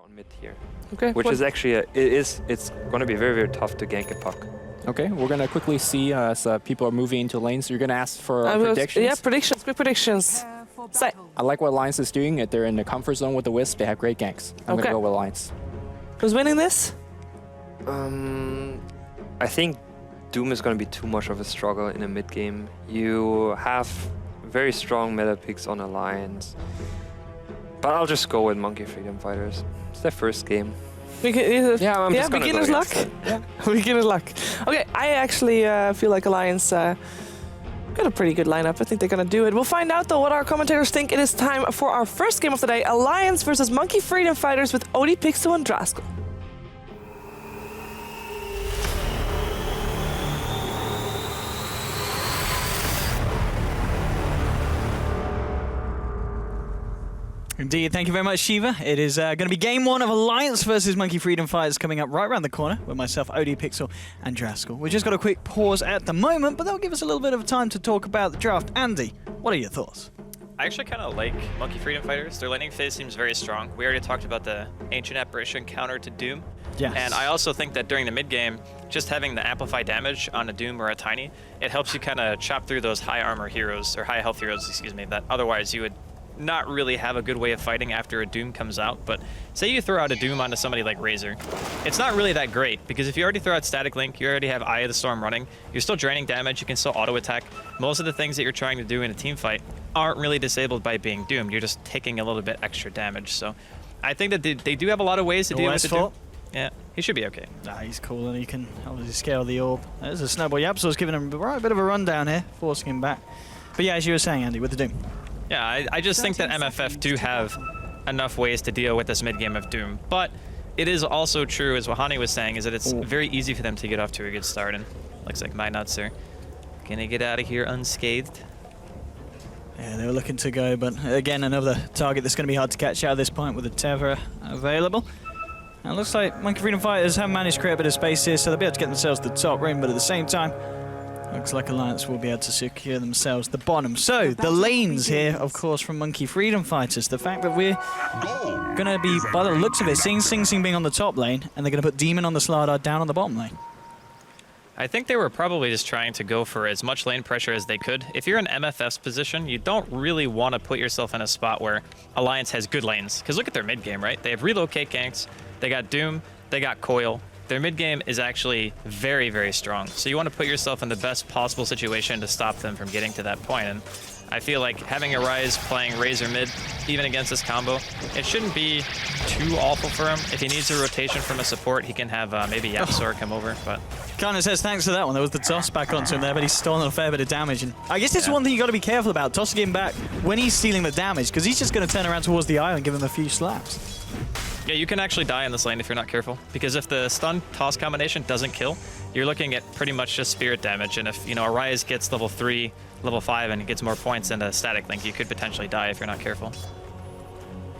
on mid here. Okay. Which is actually it's going to be very, very tough to gank a puck. Okay, we're going to quickly see as people are moving into lanes. You're going to ask for predictions? Yeah, predictions, quick predictions. Say. I like what Alliance is doing. If they're in the comfort zone with the Wisp, they have great ganks. I'm going to go with Alliance. Who's winning this? I think Doom is going to be too much of a struggle in a mid game. You have very strong meta picks on Alliance. But I'll just go with Monkey Freedom Fighters. It's their first game. I'm just beginner's luck. Yeah, beginner's luck. Okay, I actually feel like Alliance got a pretty good lineup. I think they're gonna do it. We'll find out though what our commentators think. It is time for our first game of the day: Alliance versus Monkey Freedom Fighters with Odie, Pixel, and Draskell. Indeed, thank you very much, Shiva. It is going to be game one of Alliance versus Monkey Freedom Fighters coming up right around the corner with myself, Odie, Pixel, and Draskell. We've just got a quick pause at the moment, but that'll give us a little bit of time to talk about the draft. Andy, what are your thoughts? I actually kind of like Monkey Freedom Fighters. Their laning phase seems very strong. We already talked about the Ancient Apparition counter to Doom. Yes. And I also think that during the mid game, just having the amplify damage on a Doom or a Tiny, it helps you kind of chop through those high armor heroes, or high health heroes, excuse me, that otherwise you would not really have a good way of fighting after a Doom comes out. But say you throw out a Doom onto somebody like Razor, it's not really that great, because if you already throw out Static Link, you already have Eye of the Storm running, you're still draining damage, you can still auto attack. Most of the things that you're trying to do in a team fight aren't really disabled by being doomed, you're just taking a little bit extra damage. So I think that they do have a lot of ways to deal with the Doom. Yeah, he should be okay. Nah, he's cool, and he can obviously scale the orb. There's a snowball. Yapsor's giving him a bit of a rundown here, forcing him back. But yeah, as you were saying, Andy, with the Doom. Yeah, I just think that MFF do have enough ways to deal with this mid-game of Doom. But it is also true, as Wahani was saying, is that it's very easy for them to get off to a good start. And looks like my nuts are gonna get out of here unscathed. Yeah, they were looking to go, but again, another target that's going to be hard to catch out at this point with the Tether available. And it looks like Monkey Freedom Fighters have managed to create a bit of space here, so they'll be able to get themselves to the top ring, but at the same time, looks like Alliance will be able to secure themselves the bottom. So, the lanes here, of course, from Monkey Freedom Fighters. The fact that we're going to be, by the looks of it, seeing Sing Sing being on the top lane, and they're going to put Demon on the Slardar down on the bottom lane. I think they were probably just trying to go for as much lane pressure as they could. If you're in MFF's position, you don't really want to put yourself in a spot where Alliance has good lanes. Because look at their mid game, right? They have relocate ganks, they got Doom, they got Coil. Their mid game is actually very, very strong. So you want to put yourself in the best possible situation to stop them from getting to that point. And I feel like having a Ryze playing Razor mid, even against this combo, it shouldn't be too awful for him. If he needs a rotation from a support, he can have maybe Yapsor come over. But Kind of says thanks for that one. There was the toss back onto him there, but he's stolen a fair bit of damage. And I guess it's one thing you got to be careful about, tossing him back when he's stealing the damage, because he's just going to turn around towards the eye and give him a few slaps. yeah, you can actually die in this lane if you're not careful, because if the stun toss combination doesn't kill, you're looking at pretty much just spirit damage. And if, you know, a Ryze gets level 3, level 5, and gets more points than a Static Link, you could potentially die if you're not careful.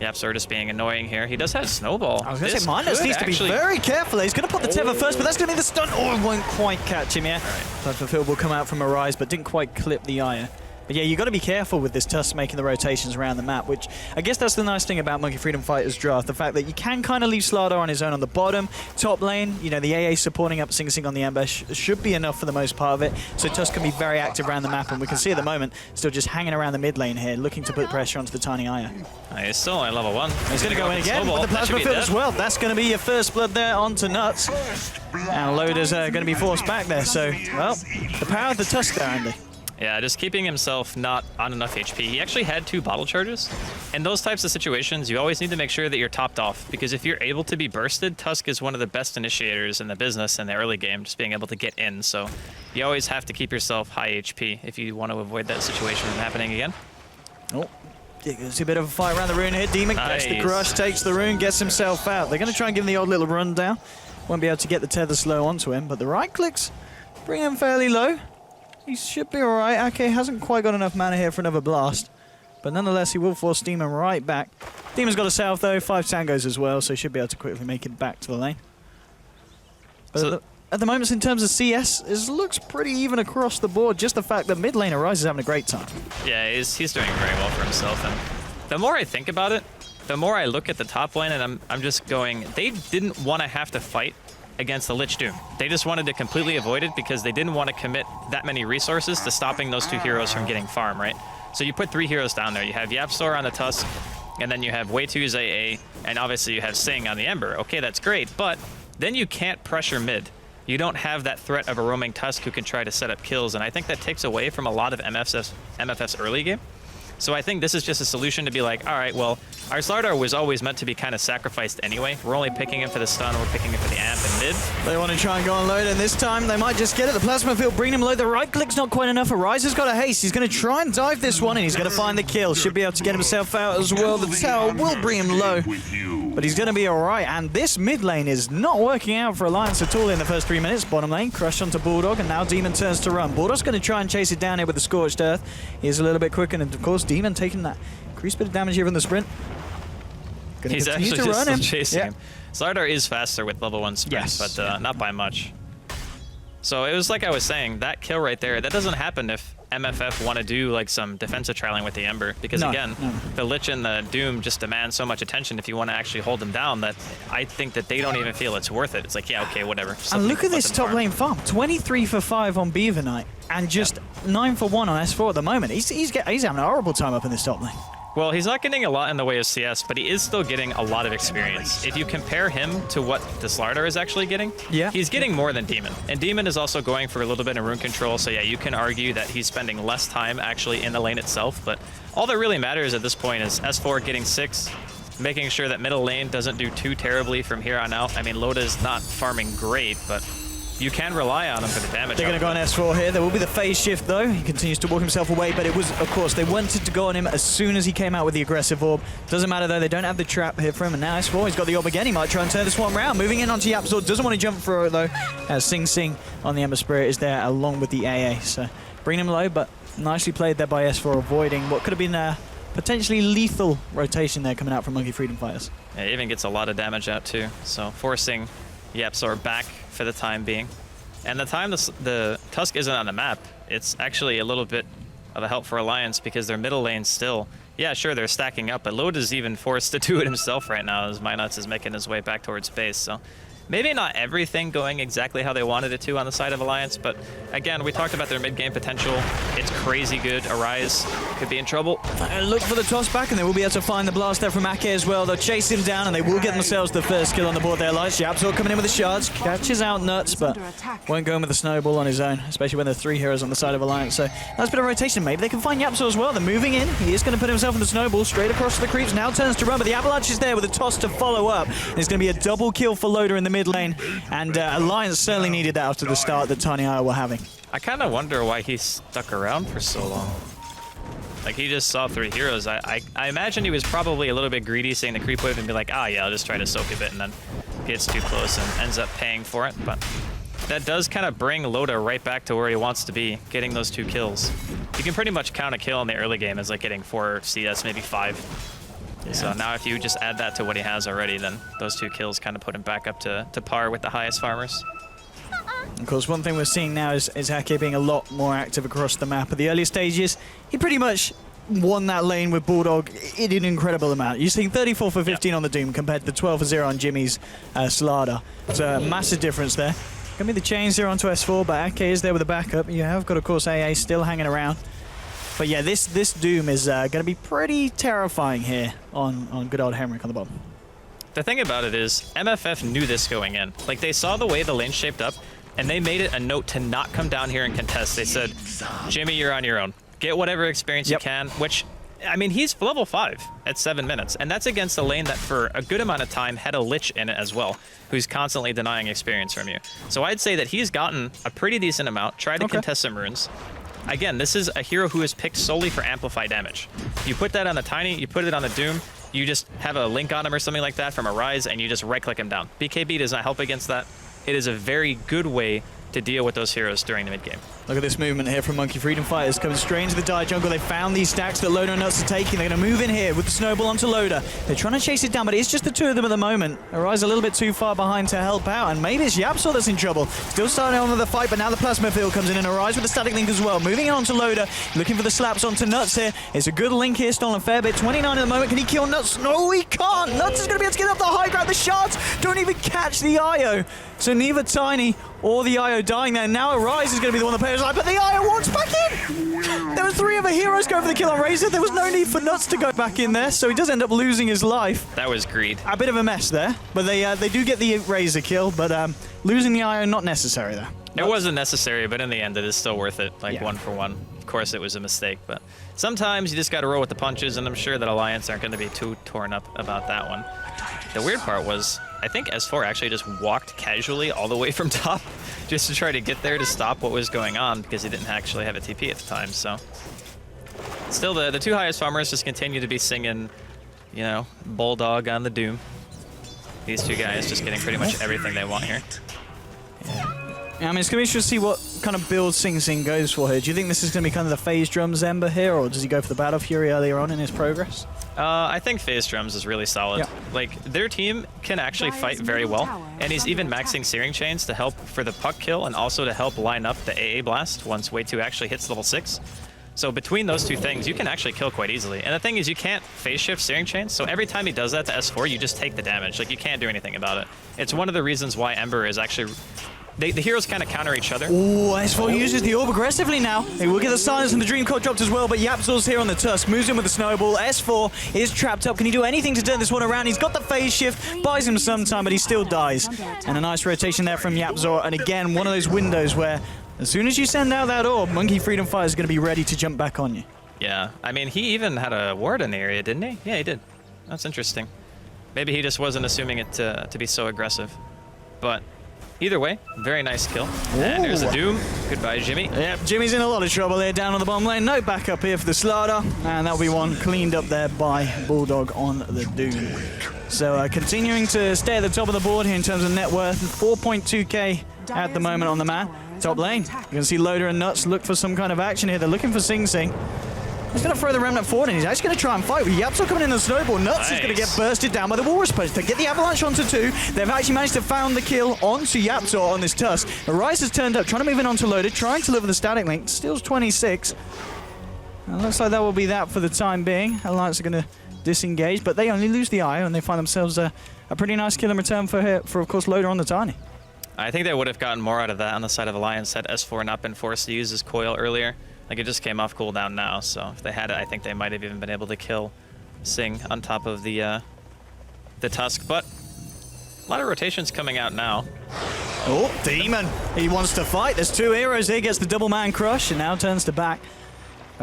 Yapsor just being annoying here. He does have Snowball. I was going to say, Minus needs to be very careful. He's going to put the Tether first, but that's going to be the stun. Oh, it won't quite catch him, yeah. Right. Fulfill will come out from a Ryze, but didn't quite clip the Aya. But yeah, you got to be careful with this Tusk making the rotations around the map, which I guess that's the nice thing about Monkey Freedom Fighters draft, the fact that you can kind of leave Slardar on his own on the bottom. Top lane, you know, the AA supporting up Sing Sing on the ambush should be enough for the most part of it, so Tusk can be very active around the map, and we can see at the moment, still just hanging around the mid lane here, looking to put pressure onto the tiny Aya. He's still on level 1. He's going to go in again with the Plasma Field as well. That's going to be your first blood there onto Nuts. And Loader's going to be forced back there, so, well, the power of the Tusk there, Andy. Yeah, just keeping himself not on enough HP. He actually had 2 bottle charges. In those types of situations, you always need to make sure that you're topped off, because if you're able to be bursted, Tusk is one of the best initiators in the business in the early game, just being able to get in. So you always have to keep yourself high HP if you want to avoid that situation from happening again. Oh, there's a bit of a fight around the rune here. Demon gets the crush, takes the rune, gets himself out. They're going to try and give him the odd little rundown. Won't be able to get the tether slow onto him, but the right clicks bring him fairly low. He should be alright. Ake hasn't quite got enough mana here for another blast. But nonetheless, he will force Demon right back. Demon's got a south though, 5 tangos as well, so he should be able to quickly make it back to the lane. But so at the moment, in terms of CS, it looks pretty even across the board. Just the fact that mid laner Ryze is having a great time. Yeah, he's doing very well for himself. And the more I think about it, the more I look at the top lane, and I'm just going, they didn't want to have to fight against the Lich Doom. They just wanted to completely avoid it because they didn't want to commit that many resources to stopping those 2 heroes from getting farm, right? So you put 3 heroes down there. You have YapzOr on the Tusk, and then you have Way2's AA, and obviously you have Sing on the Ember. Okay, that's great, but then you can't pressure mid. You don't have that threat of a roaming Tusk who can try to set up kills, and I think that takes away from a lot of MFF's early game. So I think this is just a solution to be like, all right, well, our Slardar was always meant to be kind of sacrificed anyway. We're only picking him for the stun, we're picking him for the amp and mid. They want to try and go on load, and this time they might just get it. The plasma field bringing him low. The right click's not quite enough. Arise has got a haste. He's going to try and dive this one, and he's going to find the kill. Should be able to get himself out as well. The tower will bring him low, but he's going to be all right. And this mid lane is not working out for Alliance at all in the first 3 minutes. Bottom lane, crushed onto Bulldog, and now Demon turns to run. Bulldog's going to try and chase it down here with the Scorched Earth. He's a little bit quicker, and of course, Demon taking that increased bit of damage here from the sprint. He's actually just still chasing him. Slardar is faster with level 1 sprint, yes, but not by much. So it was like I was saying, that kill right there, that doesn't happen if MFF want to do like some defensive trialing with the Ember, because again, the Lich and the Doom just demand so much attention if you want to actually hold them down that I think that they don't even feel it's worth it. It's like, yeah, okay, whatever. And look at this top lane farm. 23 for 5 on Beaver Knight, and just 9 for 1 on S4 at the moment. He's having a horrible time up in this top lane. Well, he's not getting a lot in the way of CS, but he is still getting a lot of experience. If you compare him to what the Slardar is actually getting, he's getting more than Demon. And Demon is also going for a little bit of rune control, so yeah, you can argue that he's spending less time actually in the lane itself, but all that really matters at this point is S4 getting 6, making sure that middle lane doesn't do too terribly from here on out. I mean, Loda is not farming great, but you can rely on him for the damage. They're going to go on S4 here. There will be the phase shift, though. He continues to walk himself away, but it was, of course, they wanted to go on him as soon as he came out with the aggressive orb. Doesn't matter, though. They don't have the trap here for him, and now S4, he's got the orb again. He might try and turn this one round. Moving in onto YapzOr. Doesn't want to jump through it, though. Sing Sing on the Ember Spirit is there, along with the AA. So bring him low, but nicely played there by S4, avoiding what could have been a potentially lethal rotation there coming out from Monkey Freedom Fighters. Yeah, it even gets a lot of damage out, too. So forcing YapzOr back for the time being. And the time the Tusk isn't on the map, it's actually a little bit of a help for Alliance because their middle lane still, yeah, sure, they're stacking up, but Loda's even forced to do it himself right now as Minuts is making his way back towards base. So maybe not everything going exactly how they wanted it to on the side of Alliance, but again, we talked about their mid-game potential. It's crazy good. Arise could be in trouble. Look for the toss back, and they will be able to find the blast there from Ake as well. They'll chase him down, and they will get themselves the first kill on the board there. YapzOr coming in with the shards, catches out Nuts, but won't go in with the snowball on his own, especially when there are 3 heroes on the side of Alliance. So that's a bit of rotation. Maybe they can find YapzOr as well. They're moving in. He is going to put himself in the snowball straight across to the creeps. Now turns to run, but the Avalanche is there with a toss to follow up. And it's going to be a double kill for Loda in the mid lane. And Alliance certainly needed that after the start that Tiny Isle were having. I kind of wonder why he stuck around for so long. Like, he just saw 3 heroes. I imagine he was probably a little bit greedy, seeing the creep wave and be like, ah, yeah, I'll just try to soak a bit, and then gets too close and ends up paying for it. But that does kind of bring Loda right back to where he wants to be, getting those 2 kills. You can pretty much count a kill in the early game as like getting 4 CS, maybe 5. Yeah. So now if you just add that to what he has already, then those 2 kills kind of put him back up to par with the highest farmers. Of course, one thing we're seeing now is Ake being a lot more active across the map. At the early stages, he pretty much won that lane with Bulldog in an incredible amount. You're seeing 34 for 15 on the Doom compared to 12 for 0 on Jimmy's Slardar. It's a massive difference there. Gonna be the chains here onto S4, but Ake is there with a backup. You have got, of course, AA still hanging around. But yeah, this Doom is going to be pretty terrifying here on good old Henrik on the bottom. The thing about it is, MFF knew this going in. Like, they saw the way the lane shaped up, and they made it a note to not come down here and contest. They said, Jimmy, you're on your own. Get whatever experience you can, which, I mean, he's level 5 at 7 minutes, and that's against a lane that for a good amount of time had a Lich in it as well, who's constantly denying experience from you. So I'd say that he's gotten a pretty decent amount, tried to contest some runes. Again, this is a hero who is picked solely for amplify damage. You put that on the Tiny, you put it on the Doom, you just have a link on him or something like that from Arise, and you just right-click him down. BKB does not help against that. It is a very good way to deal with those heroes during the mid game. Look at this movement here from Monkey Freedom Fighters coming straight into the dire jungle. They found these stacks that Loader and Nuts are taking. They're going to move in here with the snowball onto Loader. They're trying to chase it down, but it's just the two of them at the moment. Arise a little bit too far behind to help out, and maybe it's Yapzor that's in trouble. Still starting on with the fight, but now the Plasma Field comes in, and Arise with the Static Link as well. Moving on to Loader, looking for the slaps onto Nuts here. It's a good link here, stolen a fair bit. 29 at the moment. Can he kill Nuts? No, he can't. Nuts is going to be able to get up the high ground. The shards don't even catch the IO. So neither Tiny or the IO dying there. Now Arise is going to be the one that pays life, but the IO walks back in! There were 3 other heroes going for the kill on Razor. There was no need for Nuts to go back in there, so he does end up losing his life. That was greed. A bit of a mess there, but they do get the Razor kill, but losing the IO not necessary there. It wasn't necessary, but in the end, it is still worth it, like Yeah. 1 for 1. Of course, it was a mistake, but sometimes you just got to roll with the punches, and I'm sure that Alliance aren't going to be too torn up about that one. The weird part was, I think S4 actually just walked casually all the way from top just to try to get there to stop what was going on because he didn't actually have a TP at the time, so. Still, the 2 highest farmers just continue to be singing, you know, Bulldog on the Doom. These 2 guys just getting pretty much everything they want here. Yeah, I mean, it's going to be interesting to see what kind of build Sing Sing goes for here. Do you think this is going to be kind of the phase drums Ember here, or does he go for the Battle Fury earlier on in his progress? I think Phase Drums is really solid. Yeah. Like, their team can actually fight very well, and he's even maxing Searing Chains to help for the puck kill and also to help line up the AA Blast once Wave 2 actually hits level 6. So between those 2 things, you can actually kill quite easily. And the thing is, you can't phase shift Searing Chains, so every time he does that to S4, you just take the damage. Like, you can't do anything about it. It's one of the reasons why Ember is actually... the heroes kind of counter each other. Ooh, S4 uses the orb aggressively now. He will get the silence and the Dream Code dropped as well, but Yapzor's here on the Tusk, moves in with the snowball. S4 is trapped up. Can he do anything to turn this one around? He's got the phase shift, buys him some time, but he still dies. And a nice rotation there from Yapzor, and again, one of those windows where as soon as you send out that orb, Monkey Freedom Fire is going to be ready to jump back on you. Yeah, I mean, he even had a ward in the area, didn't he? Yeah, he did. That's interesting. Maybe he just wasn't assuming it to be so aggressive. But either way, very nice kill. And there's the Doom. Goodbye, Jimmy. Yep, Jimmy's in a lot of trouble here down on the bottom lane. No backup here for the Slaughter, and that'll be one cleaned up there by Bulldog on the Doom. So continuing to stay at the top of the board here in terms of net worth, 4.2k at the moment on the man. Top lane, you can see Loader and Nuts look for some kind of action here. They're looking for Sing Sing. He's going to throw the Remnant forward, and he's actually going to try and fight with Yapzor coming in the snowball. Nuts is going to get bursted down by the Walrus Punch. They get the Avalanche onto 2. They've actually managed to found the kill onto Yapzor on this Tusk. Arise has turned up, trying to move in onto Loader, trying to deliver the Static Link. Steals 26. And looks like that will be that for the time being. Alliance are going to disengage, but they only lose the eye, and they find themselves a pretty nice kill in return for, of course, Loader on the Tiny. I think they would have gotten more out of that on the side of Alliance had S4 not been forced to use his coil earlier. Like, it just came off cooldown now, so if they had it, I think they might have even been able to kill Sing on top of the Tusk. But a lot of rotations coming out now. Oh, Demon. He wants to fight. There's 2 heroes here. Gets the double man crush and now turns to back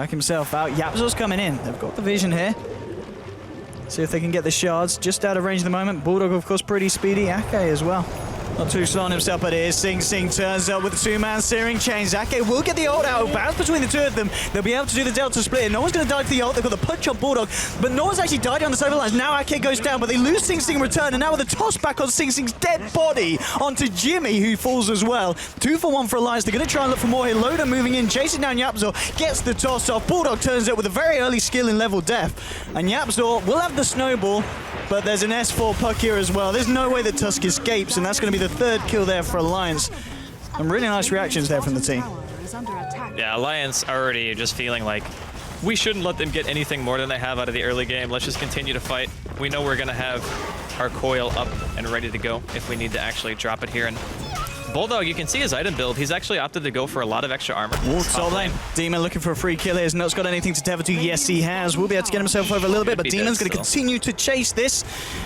himself out. Yapzor's coming in. They've got the vision here. See if they can get the shards. Just out of range at the moment. Bulldog, of course, pretty speedy. Ake as well. Not too slow on himself, but it is. Sing Sing turns up with the 2-man Searing Chains. Ake will get the ult out. Bounce between the 2 of them. They'll be able to do the Delta split. No one's going to die to the ult. They've got the punch on Bulldog, but no one's actually died on the side of the lines. Now Ake goes down, but they lose Sing Sing in return, and now with a toss back on Sing Sing's dead body onto Jimmy, who falls as well. 2 for 1 for Alliance. They're going to try and look for more here. Loader moving in, chasing down Yapzor, gets the toss off. Bulldog turns up with a very early skill in level death, and Yapzor will have the snowball, but there's an S4 puck here as well. There's no way that Tusk escapes, and that's going to be the 3rd kill there for Alliance. Some really nice reactions there from the team. Yeah, Alliance already just feeling like we shouldn't let them get anything more than they have out of the early game. Let's just continue to fight. We know we're going to have our coil up and ready to go if we need to actually drop it here. And Bulldog, you can see his item build. He's actually opted to go for a lot of extra armor. Top lane. Demon looking for a free kill here. Has Nuts got anything to tether to? Yes, he has. Will be able to get himself over a little bit, but Demon's going to continue to chase this.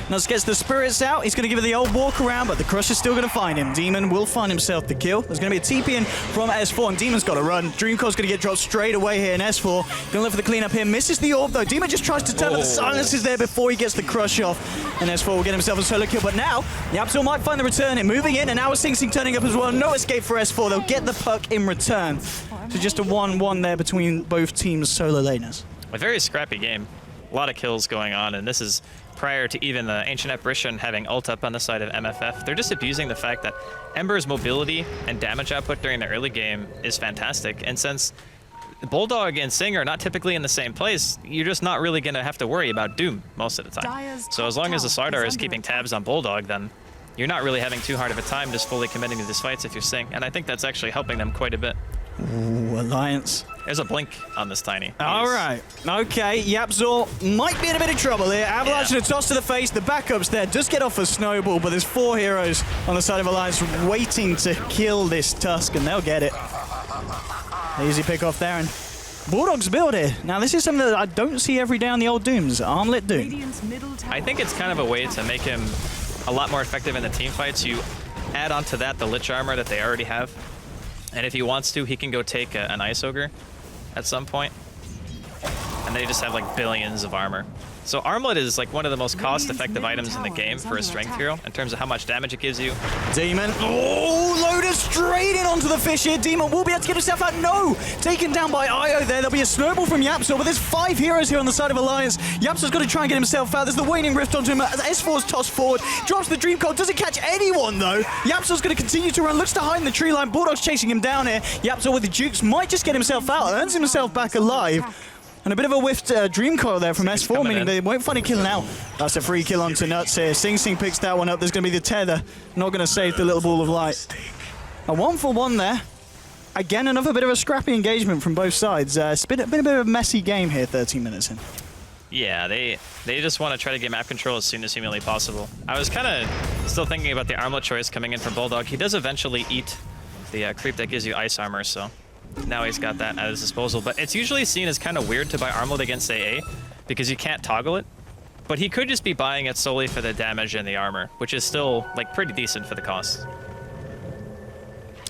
Nuts gets the spirits out. He's going to give it the old walk around, but the Crusher's still going to find him. Demon will find himself the kill. There's going to be a TP in from S4, and Demon's got to run. Dreamcore's going to get dropped straight away here, and S4 going to look for the cleanup here. Misses the orb, though. Demon just tries to turn, but the silence is there before he gets the Crush off, and S4 will get himself a solo kill. But now, Yapzor might find the return. It moving in, and now Sing Sing turning up as well. No escape for S4. They'll get the puck in return. So just a 1-1 there between both teams' solo laners. A very scrappy game. A lot of kills going on, and this is prior to even the Ancient Apparition having ult up on the side of MFF. They're just abusing the fact that Ember's mobility and damage output during the early game is fantastic. And since Bulldog and Sing are not typically in the same place, you're just not really going to have to worry about Doom most of the time. So as long as the Slardar is keeping tabs on Bulldog, then you're not really having too hard of a time just fully committing to these fights if you're Sing. And I think that's actually helping them quite a bit. Ooh, Alliance. There's a blink on this Tiny. All right. Okay, YapzOr might be in a bit of trouble here. Avalanche and a toss to the face. The backup's there. Does get off a snowball, but there's 4 heroes on the side of Alliance waiting to kill this Tusk, and they'll get it. Easy pick off there, and Bulldog's build here. Now, this is something that I don't see every day on the old Dooms. Armlet Doom. I think it's kind of a way to make him a lot more effective in the team fights. You add onto that the Lich armor that they already have. And if he wants to, he can go take an Ice Ogre at some point. And they just have like billions of armor. So Armlet is like one of the most cost-effective items in the game for a strength hero in terms of how much damage it gives you. Demon. Oh, Loda straight in onto the fish here. Demon will be able to get himself out. No! Taken down by Io there. There'll be a snowball from YapzOr, but there's 5 heroes here on the side of Alliance. YapzOr's got to try and get himself out. There's the Waning Rift onto him. S4's tossed forward. Drops the Dream Cold. Doesn't catch anyone, though. YapzOr's going to continue to run. Looks to hide in the tree line. Bulldog's chasing him down here. YapzOr with the Jukes might just get himself out. Earns himself back alive. And a bit of a whiffed Dream Coil there from S4, meaning they won't find a kill now. That's a free kill onto Nuts here. Sing Sing picks that one up. There's going to be the Tether. Not going to save the little ball of light. A 1-for-1 there. Again, another bit of a scrappy engagement from both sides. It's been a bit of a messy game here, 13 minutes in. Yeah, they just want to try to get map control as soon as humanly possible. I was kind of still thinking about the Armlet choice coming in from Bulldog. He does eventually eat the creep that gives you ice armor, so now he's got that at his disposal. But it's usually seen as kind of weird to buy Armlet against AA because you can't toggle it. But he could just be buying it solely for the damage and the armor, which is still like pretty decent for the cost.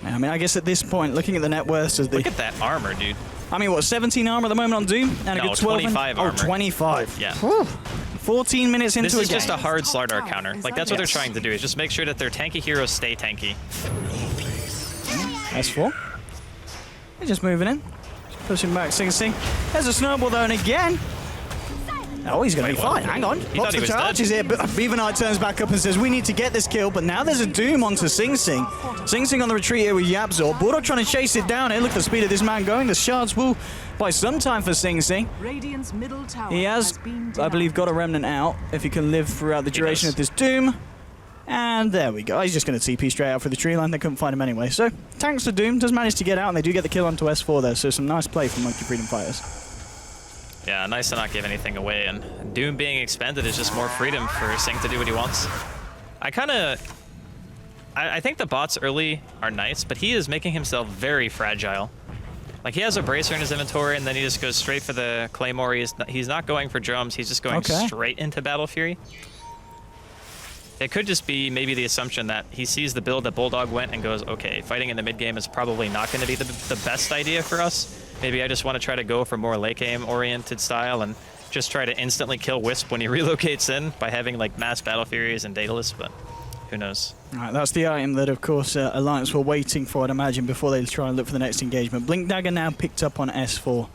I mean, I guess at this point, looking at the net worths of the... Look at that armor, dude. I mean, what, 17 armor at the moment on Doom? And no, a good 12 25 armor. Oh, 25. Yeah. Whew. 14 minutes into a game. This is just a hard Slardar counter. Like, that's what they're trying to do, is just make sure that their tanky heroes stay tanky. S4. They're just moving in. Just pushing back, Sing Sing. There's a snowball though, and again. Oh, he's going to be fine. Hang on. Pops the charges here, but Beaver Knight turns back up and says, we need to get this kill, but now there's a Doom onto Sing Sing. Sing Sing on the retreat here with YapzOr. Bulldog trying to chase it down here. Look at the speed of this man going. The shards will buy some time for Sing Sing. He has, I believe, got a Remnant out, if he can live throughout the duration of this Doom. And there we go. He's just going to TP straight out for the tree line. They couldn't find him anyway. So, tanks to Doom. Does manage to get out, and they do get the kill onto S4 there. So, some nice play from Monkey Freedom Fighters. Yeah, nice to not give anything away. And Doom being expanded is just more freedom for Sing to do what he wants. I think the bots early are nice, but he is making himself very fragile. Like, he has a Bracer in his inventory, and then he just goes straight for the Claymore. He's not going for drums. He's just going straight into Battle Fury. It could just be maybe the assumption that he sees the build that Bulldog went and goes, okay, fighting in the mid game is probably not going to be the best idea for us. Maybe I just want to try to go for more late game oriented style and just try to instantly kill Wisp when he relocates in by having like mass Battle Furies and Daedalus, but who knows. All right, that's the item that, of course, Alliance were waiting for, I'd imagine, before they try and look for the next engagement. Blink Dagger now picked up on S4,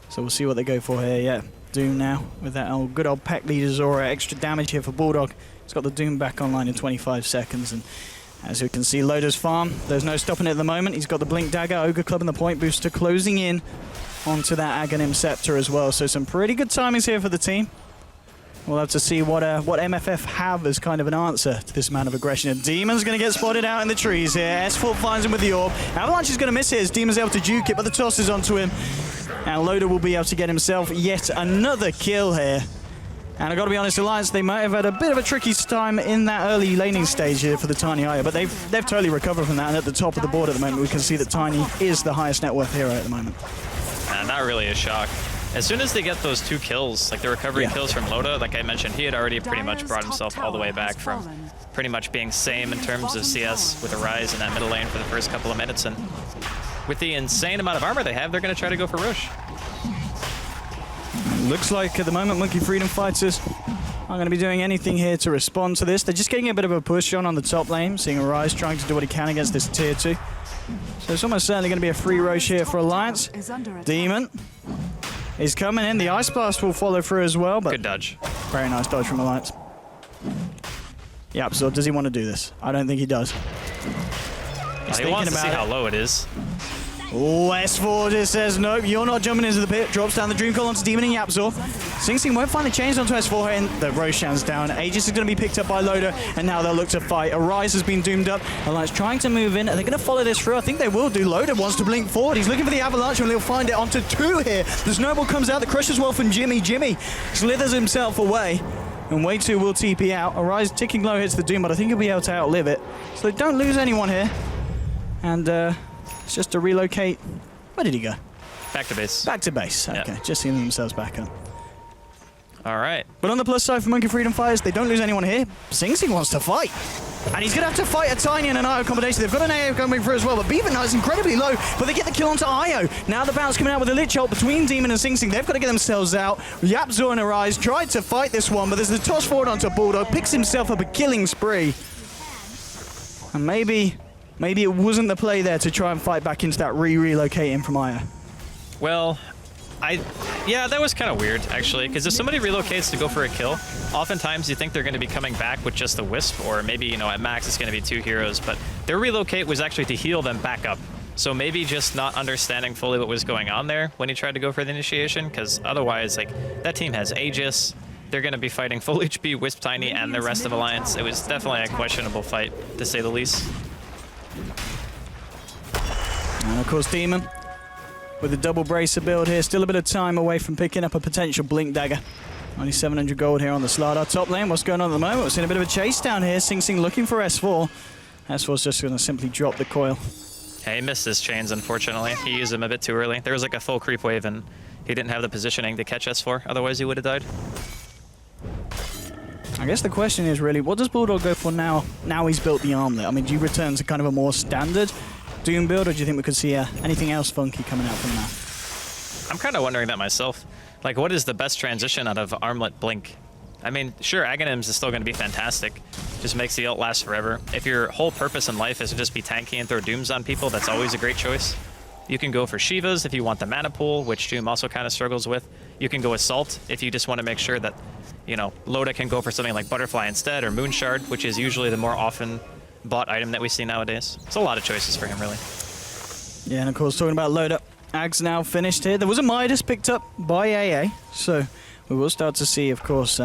so we'll see what they go for here. Yeah, Doom now with that good old pack leader Zora. Extra damage here for Bulldog. He's got the Doom back online in 25 seconds, and as you can see, Loda's farm, there's no stopping it at the moment. He's got the Blink Dagger, Ogre Club and the Point Booster closing in onto that Aghanim Scepter as well. So some pretty good timings here for the team. We'll have to see what MFF have as kind of an answer to this man of aggression. And Demon's going to get spotted out in the trees here. S4 finds him with the orb. Avalanche is going to miss it as Demon's able to juke it, but the toss is onto him. And Loda will be able to get himself yet another kill here. And I've got to be honest, Alliance, they might have had a bit of a tricky time in that early laning stage here for the Tiny Aya, but they've totally recovered from that, and at the top of the board at the moment, we can see that Tiny is the highest net worth hero at the moment. Not really a shock. As soon as they get those 2 kills, like the recovery kills from Loda, like I mentioned, he had already pretty much brought himself all the way back from pretty much being same in terms of CS with a rise in that middle lane for the first couple of minutes, and with the insane amount of armor they have, they're going to try to go for Rosh. Looks like at the moment Monkey Freedom Fighters aren't going to be doing anything here to respond to this. They're just getting a bit of a push on the top lane, seeing Arise trying to do what he can against this tier 2. So it's almost certainly going to be a free Rosh here for Alliance. Demon is coming in. The Ice Blast will follow through as well. But good dodge. Very nice dodge from Alliance. Yep, so does he want to do this? I don't think he does. He wants to see how low it is. Oh, S4 just says, nope, you're not jumping into the pit. Drops down the Dream Coil onto Demon and Yapzor. Sing Sing won't find the chains onto S4 and the Roshan's down. Aegis is going to be picked up by Loda, and now they'll look to fight. Arise has been doomed up. Alliance trying to move in. Are they going to follow this through? I think they will do. Loda wants to blink forward. He's looking for the Avalanche, and he'll find it onto 2 here. The Snowball comes out. The Crush as well from Jimmy. Jimmy slithers himself away. And Way 2 will TP out. Arise ticking low hits the Doom, but I think he'll be able to outlive it. So they don't lose anyone here. And it's just to relocate. Where did he go? Back to base. Back to base. Okay, Yep. just seeing themselves back up. All right. But on the plus side for Monkey Freedom Fighters, they don't lose anyone here. Sing Sing wants to fight. And he's going to have to fight a Tiny and an IO combination. They've got an AO coming through as well, but Beaver Knight's incredibly low, but they get the kill onto IO. Now the bounce coming out with a Lich Ult between Demon and Sing Sing. They've got to get themselves out. Yapzor and Arise tried to fight this one, but there's the toss forward onto Bulldog, picks himself up a killing spree. And maybe it wasn't the play there to try and fight back into that relocating from IO. Well, yeah, that was kind of weird, actually, because if somebody relocates to go for a kill, oftentimes you think they're going to be coming back with just the Wisp, or maybe, you know, at max it's going to be 2 heroes, but their relocate was actually to heal them back up. So maybe just not understanding fully what was going on there when he tried to go for the initiation, because otherwise, like, that team has Aegis. They're going to be fighting full HP, Wisp Tiny, and the rest of Alliance. It was definitely a questionable fight, to say the least. And of course, Demon with a double bracer build here. Still a bit of time away from picking up a potential Blink Dagger. Only 700 gold here on the Slardar top lane. What's going on at the moment? We're seeing a bit of a chase down here. Sing Sing looking for S4. S4's just going to simply drop the coil. Yeah, he missed his chains, unfortunately. He used them a bit too early. There was like a full creep wave, and he didn't have the positioning to catch S4. Otherwise, he would have died. I guess the question is really, what does Bulldog go for now he's built the armlet? I mean, do you return to kind of a more standard Doom build, or do you think we could see anything else funky coming out from that? I'm kind of wondering that myself. Like, what is the best transition out of Armlet Blink? I mean, sure, Aghanims is still going to be fantastic. Just makes the ult last forever. If your whole purpose in life is to just be tanky and throw Dooms on people, that's always a great choice. You can go for Shivas if you want the mana pool, which Doom also kind of struggles with. You can go Assault if you just want to make sure that, you know, Loda can go for something like Butterfly instead, or Moonshard, which is usually the more often bought item that we see nowadays. It's a lot of choices for him, really. Yeah, and of course, talking about Loda, Ag's now finished here. There was a Midas picked up by AA, so we will start to see, of course,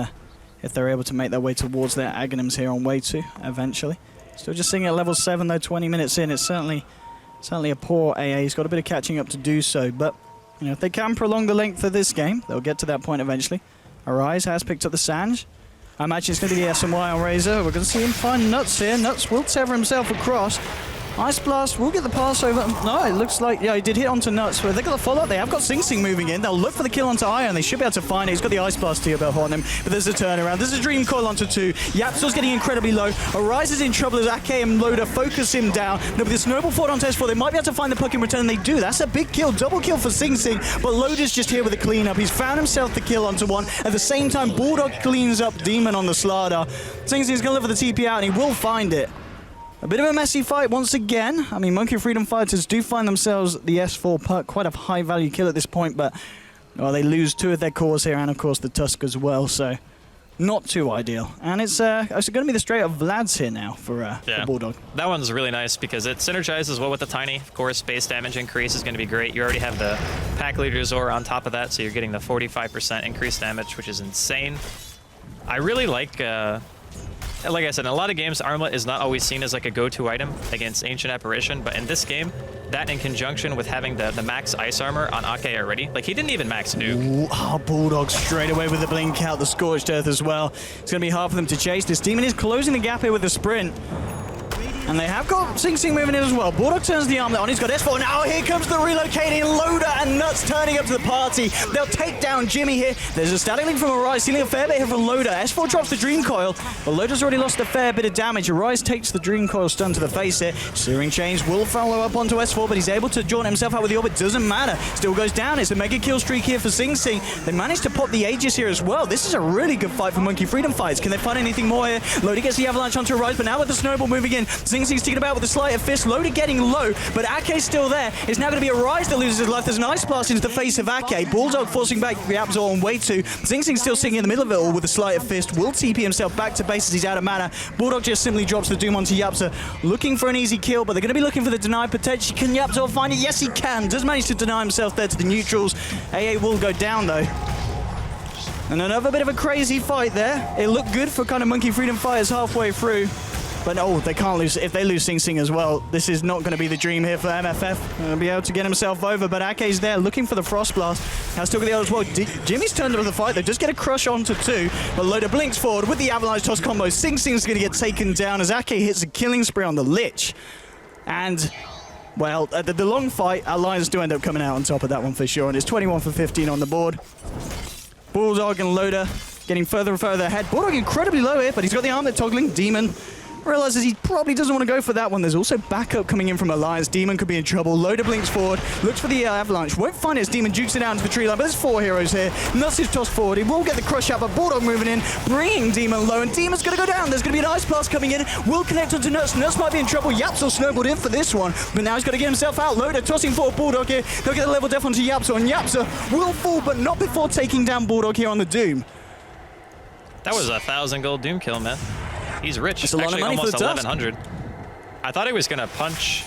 if they're able to make their way towards their Aghanims here on Way 2 eventually. Still just sitting at level 7 though, 20 minutes in. It's certainly a poor AA. He's got a bit of catching up to do so, but you know, if they can prolong the length of this game, they'll get to that point eventually. Arise has picked up the Sanj. I imagine it's going to be the SMY on Razor. We're going to see him find Nuts here. Nuts will tether himself across. Ice Blast will get the pass over. No, it looks like, yeah, he did hit onto Nuts, but they've got the follow-up. They have got Sing Sing moving in. They'll look for the kill onto Iron. They should be able to find it. He's got the Ice Blast to about on him, but there's a turnaround. There's a Dream Coil onto 2. Yapzor's getting incredibly low. Arise is in trouble as Ake and Loda focus him down. Now with this Snowball forward onto S4, they might be able to find the puck in return, and they do. That's a big kill. Double kill for Sing Sing, but Loda's just here with a cleanup. He's found himself the kill onto 1. At the same time, Bulldog cleans up Demon on the Slardar. Sing Sing's going to look for the TP out, and he will find it. A bit of a messy fight once again. I mean, Monkey Freedom Fighters do find themselves the S4 puck, quite a high-value kill at this point, but well, they lose 2 of their cores here, and of course the Tusk as well, so not too ideal. And it's going to be the straight-up Vlads here now for Bulldog. That one's really nice because it synergizes well with the Tiny. Of course, base damage increase is going to be great. You already have the Pack Leader Zora on top of that, so you're getting the 45% increased damage, which is insane. I really like I said, in a lot of games, Armlet is not always seen as like a go-to item against Ancient Apparition, but in this game, that in conjunction with having the max ice armor on Ake already, like he didn't even max nuke. Bulldog straight away with the blink out, the Scorched Earth as well. It's going to be hard for them to chase. This Demon is closing the gap here with the sprint. And they have got Sing Sing moving in as well. Bulldog turns the armlet on. He's got S4. Now here comes the relocating Loda and Nuts turning up to the party. They'll take down Jimmy here. There's a static link from Arise, stealing a fair bit here from Loda. S4 drops the Dream Coil, but Loda's already lost a fair bit of damage. Arise takes the Dream Coil stun to the face here. Searing Chains will follow up onto S4, but he's able to jaunt himself out with the orbit. Doesn't matter. Still goes down. It's a mega kill streak here for Sing Sing. They managed to pop the Aegis here as well. This is a really good fight for Monkey Freedom Fights. Can they find anything more here? Loda gets the Avalanche onto Arise, but now with the Snowball moving in, Sing Sing Sing's sticking about with a sleight of fist. Loda getting low, but Ake's still there. It's now going to be a Rise that loses his life. There's an Ice Blast into the face of Ake. Bulldog forcing back Yapzor on way 2. Sing Sing's still sitting in the middle of it all with a sleight of fist. Will TP himself back to base as he's out of mana. Bulldog just simply drops the Doom onto Yapzor, looking for an easy kill, but they're going to be looking for the deny potentially. Can Yapzor find it? Yes, he can. Does manage to deny himself there to the neutrals. AA will go down, though. And another bit of a crazy fight there. It looked good for kind of Monkey Freedom Fighters halfway through. But no, they can't lose. If they lose Sing Sing as well, this is not going to be the dream here for MFF. They'll be able to get himself over, but Ake's there looking for the Frost Blast. Now still got the other as well. Jimmy's turned over the fight. They just get a crush onto 2, but Loda blinks forward with the Avalanche Toss combo. Sing Sing's going to get taken down as Ake hits a killing spree on the Lich. And, well, the long fight, Alliance do end up coming out on top of that one for sure, and it's 21 for 15 on the board. Bulldog and Loda getting further and further ahead. Bulldog incredibly low here, but he's got the armlet toggling. Demon realizes he probably doesn't want to go for that one. There's also backup coming in from Alliance. Demon could be in trouble. Loda blinks forward, looks for the Avalanche. Won't find it as Demon jukes it down to the tree line, but there's 4 heroes here. Nuts is tossed forward. He will get the crush out, but Bulldog moving in, bringing Demon low, and Demon's going to go down. There's going to be an Ice Blast coming in. Will connect onto Nuts. Nuts might be in trouble. Yapzor snowballed in for this one, but now he's got to get himself out. Loda tossing forward Bulldog here. They'll get a level death onto Yapzor, and Yapzor will fall, but not before taking down Bulldog here on the Doom. That was 1,000 gold Doom kill, man. He's rich. It's a lot Actually, of money almost for the tusk. 1,100. I thought he was going to punch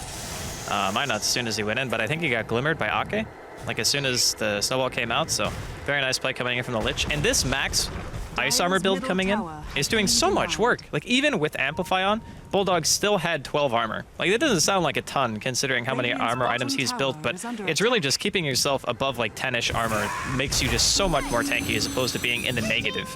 my nuts as soon as he went in, but I think he got glimmered by Ake, like as soon as the snowball came out, so very nice play coming in from the Lich. And this max Ice Armor build coming in is doing so much work. Like, even with Amplify on, Bulldog still had 12 armor. Like, that doesn't sound like a ton considering how many armor items he's built, but it's really just keeping yourself above like 10-ish armor makes you just so much more tanky as opposed to being in the negative.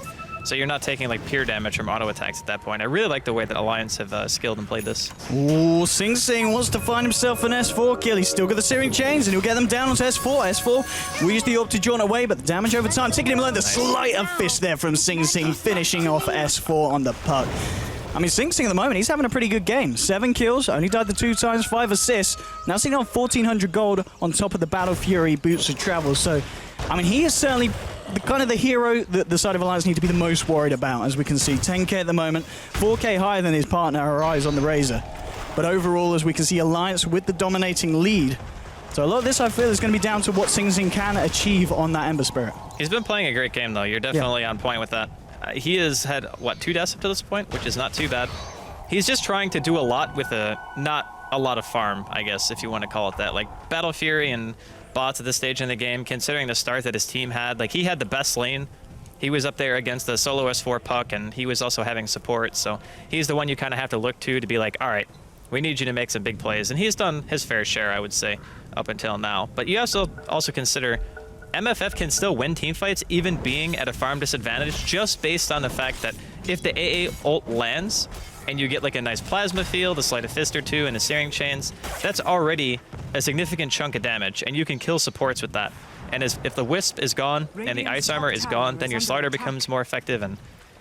So you're not taking like pure damage from auto attacks at that point. I really like the way that Alliance have skilled and played this. Ooh, Sing Sing wants to find himself an S4 kill. He's still got the Searing Chains, and he'll get them down onto S4. S4 will use the Orb to jaunt away, but the damage over time, taking him alone. The sleight of fist there from Sing Sing, finishing off S4 on the puck. I mean, Sing Sing at the moment, he's having a pretty good game. 7 kills, only died the 2 times, 5 assists. Now sitting on 1,400 gold on top of the Battle Fury Boots of Travel. So, I mean, he is certainly the hero that the side of Alliance need to be the most worried about, as we can see. 10k at the moment, 4k higher than his partner, Arise on the Razor. But overall, as we can see, Alliance with the dominating lead. So a lot of this, I feel, is going to be down to what Sing Sing can achieve on that Ember Spirit. He's been playing a great game, though. You're definitely on point with that. He has had, what, 2 deaths up to this point, which is not too bad. He's just trying to do a lot with not a lot of farm, I guess, if you want to call it that. Like, Battle Fury and bots at this stage in the game, considering the start that his team had. Like, he had the best lane. He was up there against the solo S4 puck, and he was also having support, so he's the one you kind of have to look to be like, all right, we need you to make some big plays. And he's done his fair share, I would say, up until now. But you also consider MFF can still win teamfights even being at a farm disadvantage, just based on the fact that if the AA ult lands and you get like a nice plasma field, a sleight of fist or 2, and the Searing Chains, that's already a significant chunk of damage, and you can kill supports with that. And if the Wisp is gone and the Ice Armor is gone, then your Slider becomes more effective, and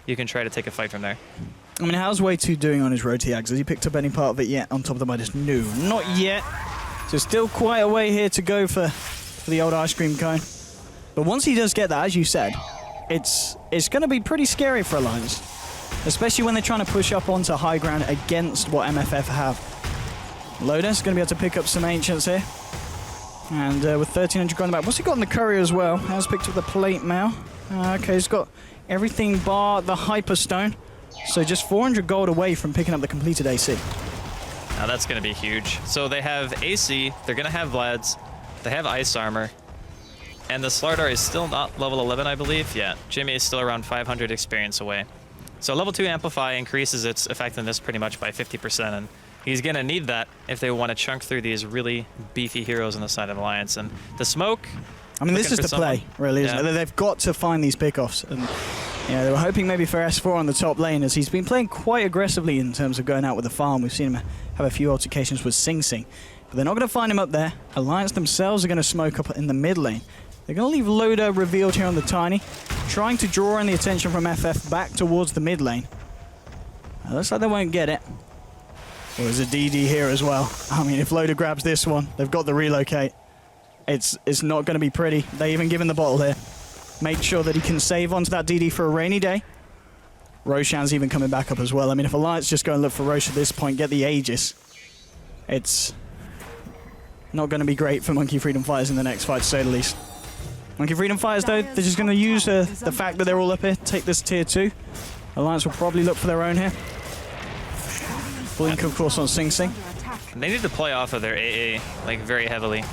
you can try to take a fight from there. I mean, how's Way 2 doing on his Rotiags? Has he picked up any part of it yet on top of the Midas? No, not yet. So still quite a way here to go for the old ice cream cone. But once he does get that, as you said, it's going to be pretty scary for Alliance, especially when they're trying to push up onto high ground against what MFF have. Loda's going to be able to pick up some Ancients here. And with 1,300 on the back. What's he got in the courier as well? Has picked up the plate mail. Okay, he's got everything bar the Hyperstone. So just 400 gold away from picking up the completed AC. Now that's going to be huge. So they have AC, they're going to have Vlads, they have Ice Armor, and the Slardar is still not level 11, I believe. Yeah, Jimmy is still around 500 experience away. So level 2 Amplify increases its effectiveness pretty much by 50%, and he's going to need that if they want to chunk through these really beefy heroes on the side of Alliance. And the smoke... I mean, this is the play, really, isn't it? They've got to find these pickoffs. And yeah, they were hoping maybe for S4 on the top lane, as he's been playing quite aggressively in terms of going out with the farm. We've seen him have a few altercations with Sing Sing. But they're not going to find him up there. Alliance themselves are going to smoke up in the mid lane. They're going to leave Loda revealed here on the Tiny, trying to draw in the attention from FF back towards the mid lane. Looks like they won't get it. There's a DD here as well. I mean, if Loda grabs this one, they've got the relocate. It's not going to be pretty. They even give him the bottle here. Make sure that he can save onto that DD for a rainy day. Roshan's even coming back up as well. I mean, if Alliance just go and look for Rosh at this point, get the Aegis, it's not going to be great for Monkey Freedom Fighters in the next fight, to say the least. Monkey Freedom Fighters, though, they're just going to use the fact that they're all up here, take this tier 2. Alliance will probably look for their own here. Blink, of course, on Sing Sing. They need to play off of their AA, like, very heavily.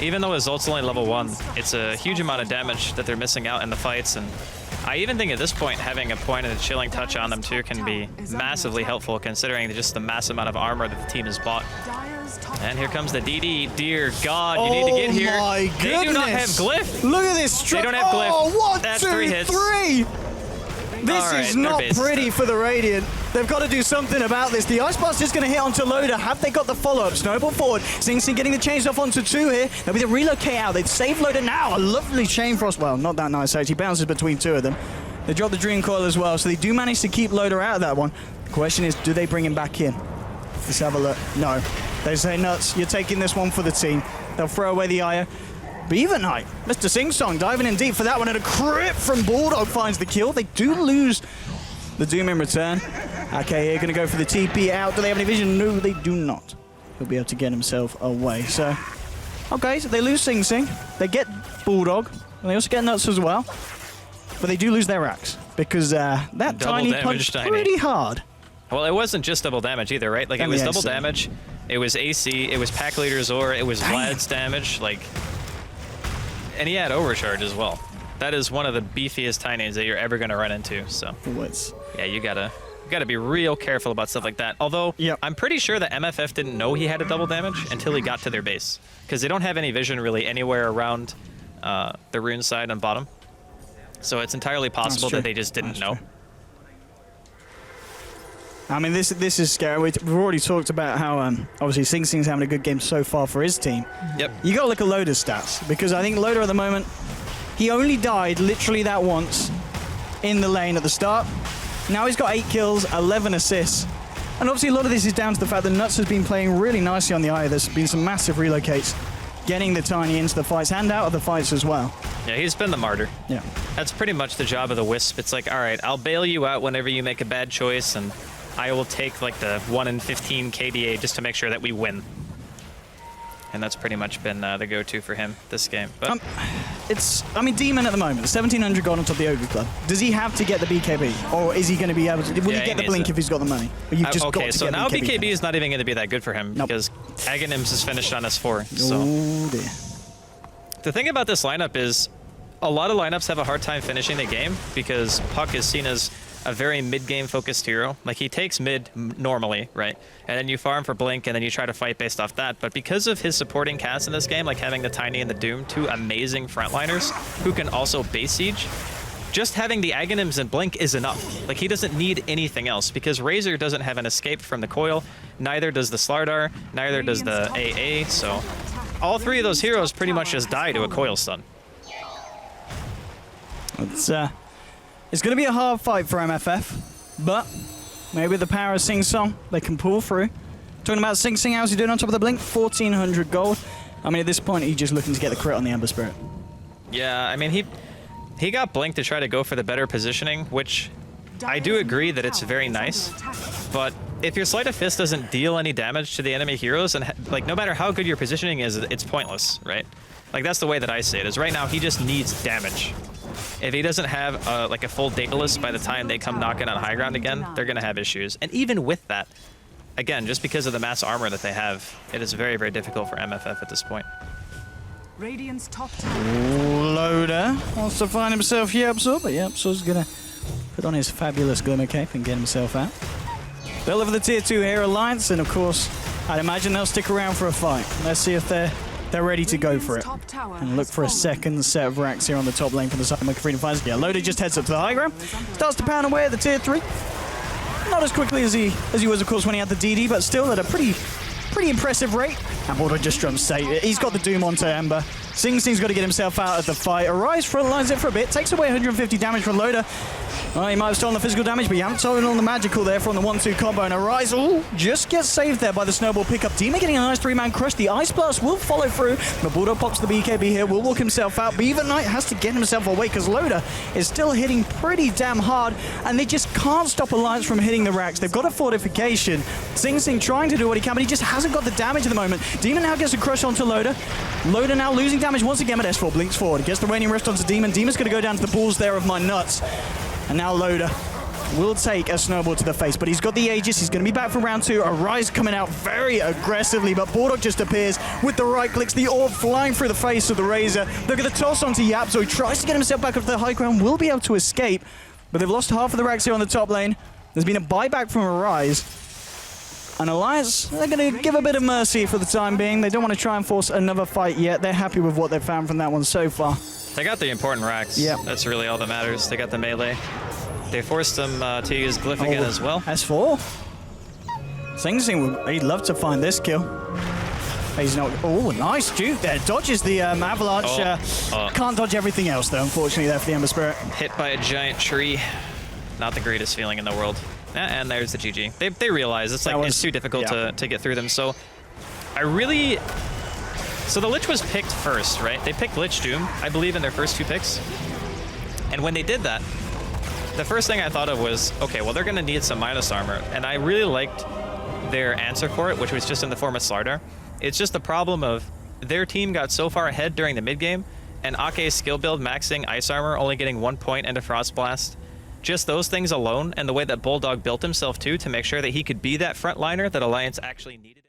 Even though his ult's only level 1, it's a huge amount of damage that they're missing out in the fights, and I even think at this point having a point and a chilling touch on them too can be massively helpful, considering just the massive amount of armor that the team has bought. And here comes the DD. Dear God, you need to get here. My goodness. They do not have Glyph. Look at this. They don't have Glyph. Oh, 1, That's 2, 3 hits. 3. This is not pretty for the Radiant. They've got to do something about this. The Ice Blast is going to hit onto Loader. Have they got the follow-up? Snowball forward. Sing Sing getting the chains off onto 2 here. Maybe they relocate out. They'd save Loader now. A lovely chain frost. Well, not that nice, actually. Bounces between 2 of them. They drop the Dream Coil as well, so they do manage to keep Loader out of that one. The question is, do they bring him back in? Let's have a look. No. They say, nuts, you're taking this one for the team. They'll throw away the Aya. Beaver Knight, Mr. Sing Song diving in deep for that one, and a crit from Bulldog finds the kill. They do lose the Doom in return. Okay, here, gonna go for the TP out. Do they have any vision? No, they do not. He'll be able to get himself away. So, okay, so they lose Sing Sing. They get Bulldog, and they also get Nuts as well. But they do lose their axe, because that Double Tiny damage punched Tiny. pretty hard. Well, it wasn't just double damage either, right? Like, it And was the double AC. damage, it was AC, it was Pack Leader Zor, it was Vlad's damage, like... And he had overcharge as well. That is one of the beefiest Tinies that you're ever going to run into, so... What's Yeah, you gotta be real careful about stuff like that. Although, Yep. I'm pretty sure that MFF didn't know he had a double damage until he got to their base. Because they don't have any vision really anywhere around the rune side and bottom. So it's entirely possible true. that they just didn't That's know. true. I mean, this is scary. We've already talked about how, obviously, Sing Sing's having a good game so far for his team. Yep. You got to look at Loader's stats, because I think Loader at the moment, he only died literally that once in the lane at the start. Now he's got 8 kills, 11 assists. And obviously a lot of this is down to the fact that Nuts has been playing really nicely on the Eye. There's been some massive relocates, getting the Tiny into the fights and out of the fights as well. Yeah, he's been the martyr. Yeah. That's pretty much the job of the Wisp. It's like, all right, I'll bail you out whenever you make a bad choice, and I will take like the 1 in 15 KDA just to make sure that we win. And that's pretty much been the go-to for him this game. But I mean, Demon at the moment, 1,700 gold on top of the Ogre Club. Does he have to get the BKB? Or is he going to be able to... Will Yeah, he get he the Blink needs it. if he's got the money? Or you've just got okay, to so get now BKB. BKB is not even going to be that good for him Nope. because Aghanims is finished on S4. So Oh, dear. the thing about this lineup is a lot of lineups have a hard time finishing the game because Puck is seen as a very mid-game focused hero. Like, he takes mid normally, right? And then you farm for Blink, and then you try to fight based off that. But because of his supporting cast in this game, like having the Tiny and the Doom, 2 amazing frontliners who can also base siege, just having the Aghanims and Blink is enough. Like, he doesn't need anything else because Razor doesn't have an escape from the coil, neither does the Slardar, neither does the AA, so all 3 of those heroes pretty much just die to a coil stun. It's going to be a hard fight for MFF, but maybe with the power of Sing Song, they can pull through. Talking about Sing Sing, how's he doing on top of the Blink? 1,400 gold. I mean, at this point, he's just looking to get the crit on the Ember Spirit. Yeah, I mean, he got Blink to try to go for the better positioning, which I do agree that it's very nice. But if your Sleight of Fist doesn't deal any damage to the enemy heroes, and like no matter how good your positioning is, it's pointless, right? Like, that's the way that I see it, is right now he just needs damage. If he doesn't have like a full Daedalus by the time they come knocking on high ground again, they're going to have issues. And even with that, again, just because of the mass armor that they have, it is very, very difficult for MFF at this point. Radiant's top tower. Loader wants to find himself Yepsor, but Yepsor's going to put on his fabulous Glimmer Cape and get himself out. They'll live the tier 2 here, Alliance, and of course, I'd imagine they'll stick around for a fight. Let's see if they're ready to go for it. And look for a second set of racks here on the top lane from the side of Monkey Freedom Fighters. Yeah, Loader just heads up to the high ground, starts to pound away at the tier 3. Not as quickly as he was, of course, when he had the DD, but still at a pretty impressive rate. And Bulldog just jumps safe. He's got the Doom onto Ember. Sing Sing's got to get himself out of the fight. Arise frontlines it for a bit, takes away 150 damage from Loader. Oh, he might have stolen the physical damage, but you haven't stolen on the magical there from the 1-2 combo. And Arise, just gets saved there by the snowball pickup. Dima getting a nice 3-man crush. The Ice Blast will follow through, but Bulldog pops the BKB here, will walk himself out. But even Knight has to get himself away because Loda is still hitting pretty damn hard, and they just can't stop Alliance from hitting the racks. They've got a fortification. Sing Sing trying to do what he can, but he just hasn't got the damage at the moment. Demon now gets a crush onto Loda. Loda now losing damage once again, but S4 blinks forward. Gets the Raining Rest onto Demon. Demon's going to go down to the balls there of my nuts. And now Loda will take a snowball to the face, but he's got the Aegis. He's going to be back for round 2. Arise coming out very aggressively, but Bulldog just appears with the right clicks. The orb flying through the face of the Razor. They're going to toss onto Yap, so he tries to get himself back up to the high ground. Will be able to escape, but they've lost half of the racks here on the top lane. There's been a buyback from Arise. And Alliance, they're going to give a bit of mercy for the time being. They don't want to try and force another fight yet. They're happy with what they've found from that one so far. They got the important racks. Yeah. That's really all that matters. They got the melee. They forced him to use Glyph again as well. S4. Sing Sing, he'd love to find this kill. He's not. Oh, nice juke there. Dodges the avalanche. Can't dodge everything else, though, unfortunately, there for the Ember Spirit. Hit by a giant tree. Not the greatest feeling in the world. And there's the GG. They realize it's like it's too difficult to get through them. So So the Lich was picked first, right? They picked Lich Doom, I believe, in their first 2 picks. And when they did that, the first thing I thought of was, okay, well, they're going to need some minus armor. And I really liked their answer for it, which was just in the form of Slardar. It's just the problem of their team got so far ahead during the mid-game, and Ake's skill build maxing Ice Armor, only getting 1 point into Frost Blast. Just those things alone, and the way that Bulldog built himself too, to make sure that he could be that frontliner that Alliance actually needed.